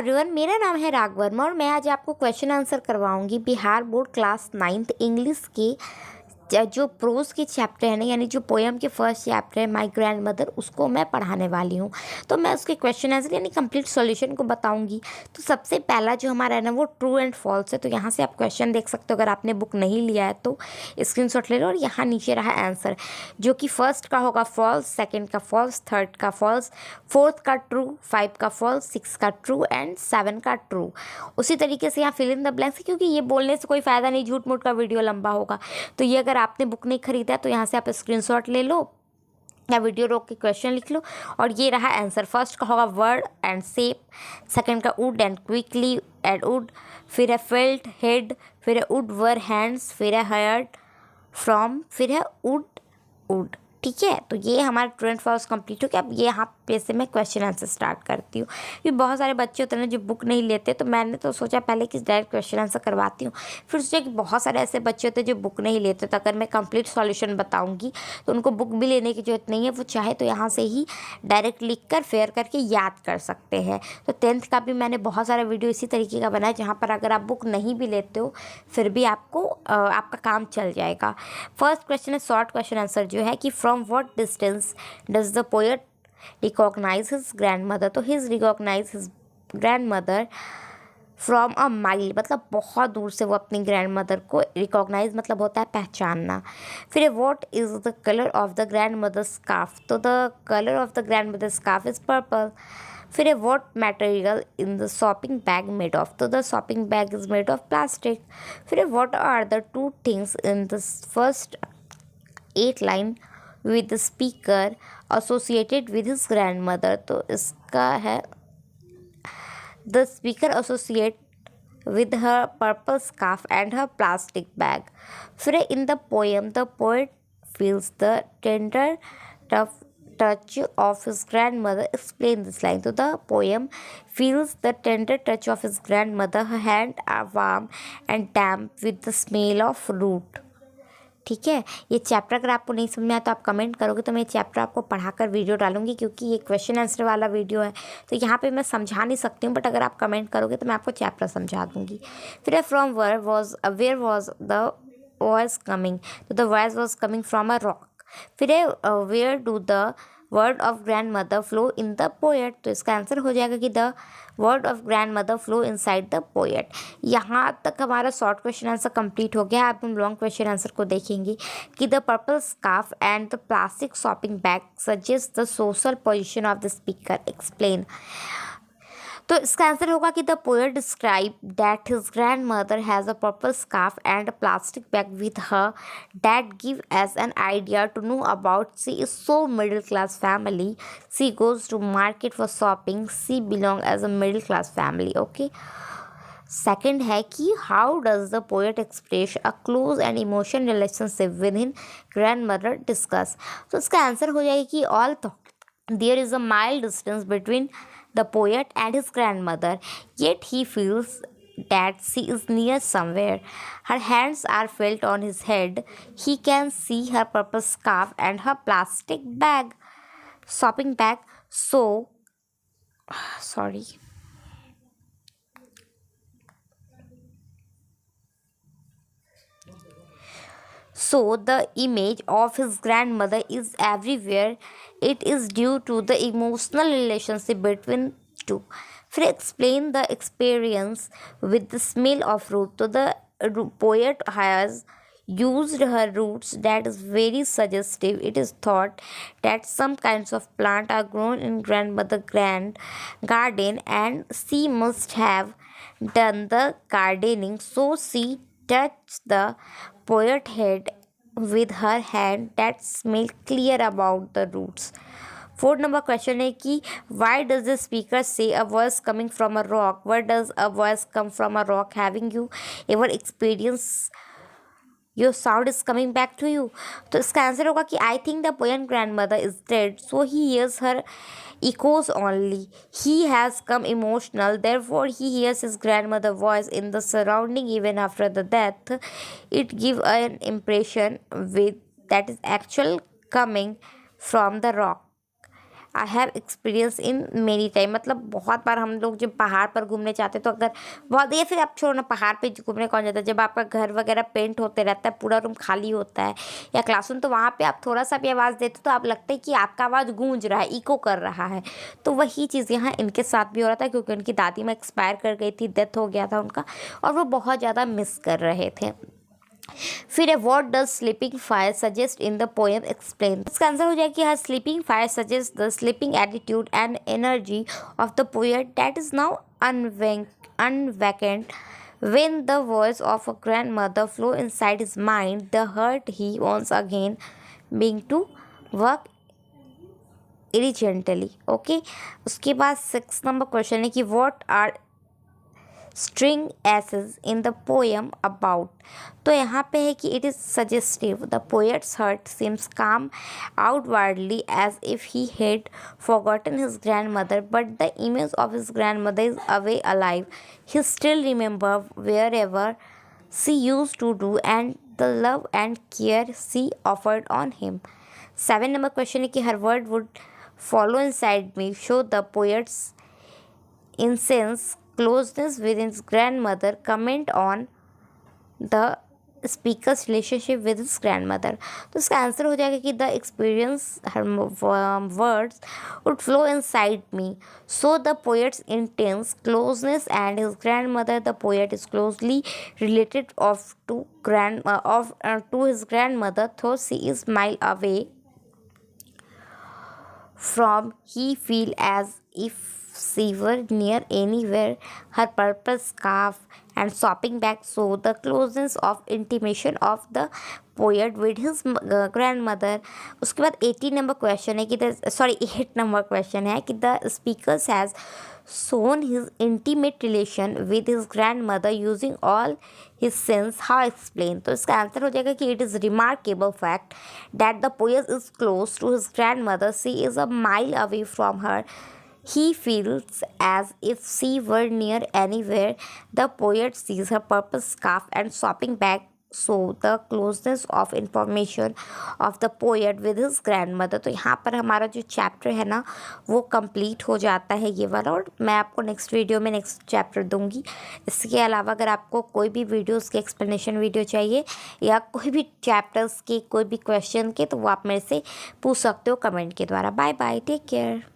Everyone, मेरा नाम है राग वर्मा और मैं आज आपको क्वेश्चन आंसर करवाऊंगी Bihar board class 9th English के जो प्रोज के चैप्टर है ना, यानी जो पोएम के फर्स्ट चैप्टर है माय ग्रैंड मदर, उसको मैं पढ़ाने वाली हूँ। तो मैं उसके क्वेश्चन आंसर यानी कंप्लीट सॉल्यूशन को बताऊंगी। तो सबसे पहला जो हमारा है ना वो ट्रू एंड फॉल्स है। तो यहाँ से आप क्वेश्चन देख सकते हो, अगर आपने बुक नहीं लिया है तो स्क्रीनशॉट ले लो। और यहाँ नीचे रहा आंसर, जो कि फर्स्ट का होगा फॉल्स, सेकेंड का फॉल्स, थर्ड का फॉल्स, फोर्थ का ट्रू, 5 का फॉल्स, 6 का ट्रू एंड 7 का ट्रू। उसी तरीके से यहाँ फिल इन द ब्लैंक्स, क्योंकि ये बोलने से कोई फ़ायदा नहीं, झूठ मूठ का वीडियो लंबा होगा। तो ये अगर आपने बुक नहीं खरीदा है तो यहाँ से आप स्क्रीनशॉट ले लो या वीडियो रोक के क्वेश्चन लिख लो। और ये रहा आंसर, फर्स्ट का होगा वर्ड एंड सेप, सेकंड का wood and quickly add wood, फिर है फेल्ट हेड, फिर है वुड वर हैंड्स, फिर है हर्ड फ्रॉम, फिर है वुड वुड। ठीक है, तो ये हमारा ट्रू एंड फॉल्स कंप्लीट हो गया। अब ये यहाँ पे से मैं क्वेश्चन आंसर स्टार्ट करती हूँ, क्योंकि बहुत सारे बच्चे होते हैं ना जो बुक नहीं लेते, तो मैंने तो सोचा पहले कि डायरेक्ट क्वेश्चन आंसर करवाती हूँ। फिर सोचा कि बहुत सारे ऐसे बच्चे होते हैं जो बुक नहीं लेते, तो अगर मैं कंप्लीट सॉल्यूशन बताऊँगी तो उनको बुक भी लेने की जरूरत नहीं है, वो चाहे तो यहाँ से ही डायरेक्ट लिख कर फेयर करके याद कर सकते हैं। तो 10th का भी मैंने बहुत सारा वीडियो इसी तरीके का बनाया, जहाँ पर अगर आप बुक नहीं भी लेते हो फिर भी आपको आपका काम चल जाएगा। फर्स्ट क्वेश्चन है शॉर्ट क्वेश्चन आंसर जो है कि from what distance does the poet recognise his grandmother. तो his recognise his grandmother from a mile, मतलब बहुत दूर से वो अपनी ग्रैंड मदर को रिकॉग्नाइज मतलब होता है पहचानना। फिर what is the colour of the grandmother scarf. तो the colour of the grandmother scarf is purple. फिर what material in the shopping bag made of. तो the shopping bag is made of plastic. फिर what are the two things in the first 8 line with the speaker associated with his grandmother. तो इसका है the speaker associate with her purple scarf and her plastic bag. फिर in the poem, the poet feels the tender tough touch of his grandmother. Explain this line. So the poem feels the tender touch of his grandmother. Her hand are warm and damp with the smell of root. ठीक है, ये chapter अगर आपको नहीं समझ में आया तो आप कमेंट करोगे तो मैं चैप्टर आपको पढ़ाकर वीडियो डालूंगी, क्योंकि ये क्वेश्चन आंसर वाला वीडियो है तो यहाँ पे मैं समझा नहीं सकती हूँ, बट अगर आप कमेंट करोगे तो मैं आपको चैप्टर समझा दूंगी। फिर from where was the voice coming. तो the voice was coming from a rock. फिर where do the word of grandmother flow in the poet. तो इसका आंसर हो जाएगा कि the word of grandmother flow inside the poet. यहाँ तक हमारा शॉर्ट क्वेश्चन आंसर कंप्लीट हो गया। अब हम लॉन्ग क्वेश्चन आंसर को देखेंगे कि the purple scarf and the plastic shopping bag suggest the social position of the speaker. Explain. तो इसका आंसर होगा कि the poet describe that his grandmother has a purple scarf and a plastic bag with her that give as an idea to know about she is so middle class family, she goes to market for shopping, she belong as a middle class family. Okay, second है कि how does the poet express a close and emotion relationship with in grand mother discuss. तो इसका answer हो जाएगा कि all there is a mile distance between the poet and his grandmother, yet he feels that she is near somewhere. Her hands are felt on his head. He can see her purple scarf and her plastic bag, shopping bag. Sorry. So the image of his grandmother is everywhere. It is due to the emotional relationship between two. फिर explain the experience with the smell of root. So the poet has used her roots that is very suggestive. It is thought that some kinds of plant are grown in grandmother grand garden and she must have done the gardening, so she touched the poet head with her hand that smell clear about the roots. Fourth number question है कि why does the speaker say a voice coming from a rock. Where does a voice come from a rock? Having you ever experience your sound is coming back to you. तो इसका answer होगा कि I think the poem grandmother is dead, so he hears her echoes only. He has come emotional, therefore he hears his grandmother's voice in the surrounding even after the death. It gives an impression with that is actual coming from the rock. I have experience in many time, मतलब बहुत बार हम लोग जब पहाड़ पर घूमने जाते हैं तो अगर बहुत, या फिर आप छोड़ो ना, पहाड़ पे घूमने कौन जाता है, जब आपका घर वगैरह पेंट होते रहता है, पूरा रूम खाली होता है या क्लासरूम, तो वहाँ पे आप थोड़ा सा भी आवाज़ देते हो तो आप लगता है कि आपका आवाज़ गूंज रहा है, इको कर रहा है। तो वही चीज़ यहाँ इनके साथ भी हो रहा था, क्योंकि उनकी दादी माँ एक्सपायर कर गई थी, डेथ हो गया था उनका, और वो बहुत ज़्यादा मिस कर रहे थे। फिर है what does sleeping fire suggest in the poem explain. इसका आंसर हो जाएगा कि her sleeping fire suggest the sleeping attitude and energy of the poet that is now unvacant. When the voice of a grandmother flow inside his mind, the hurt he once again being to work irrigently. Okay, उसके बाद 6 number question है कि what are string asses in the poem about। तो यहाँ पे है कि it is suggestive the poet's heart seems calm outwardly as if he had forgotten his grandmother, but the image of his grandmother is away alive. He still remember wherever she used to do and the love and care she offered on him. 7 number question है कि her word would follow inside me show the poet's incense closeness with his grandmother, comment on the speaker's relationship with his grandmother। तो इसका answer हो जाएगा कि the experience her words would flow inside me so the poet's intense closeness and his grandmother, the poet is closely related to his grandmother, though she is mile away from he feel as if she were near anywhere. Her purple scarf and shopping bag show the closeness of intimation of the poet with his grandmother। उसके बाद 18 number question है कि 8 number question है कि the speaker has shown his intimate relation with his grandmother using all his sense, how explain। तो इसका answer हो जाएगा कि it is remarkable fact that the poet is close to his grandmother, she is a mile away from her, he feels as if she were near anywhere। The poet sees her purple scarf and shopping bag show the closeness of information of the poet with his grandmother। तो यहाँ पर हमारा जो chapter है ना वो complete हो जाता है ये वाला, और मैं आपको नेक्स्ट वीडियो में नेक्स्ट चैप्टर दूंगी। इसके अलावा अगर आपको कोई भी वीडियोस के एक्सप्लेनेशन वीडियो चाहिए या कोई भी चैप्टर्स के कोई भी क्वेश्चन के, तो वो आप मेरे से पूछ सकते हो कमेंट के द्वारा। Bye bye, take care.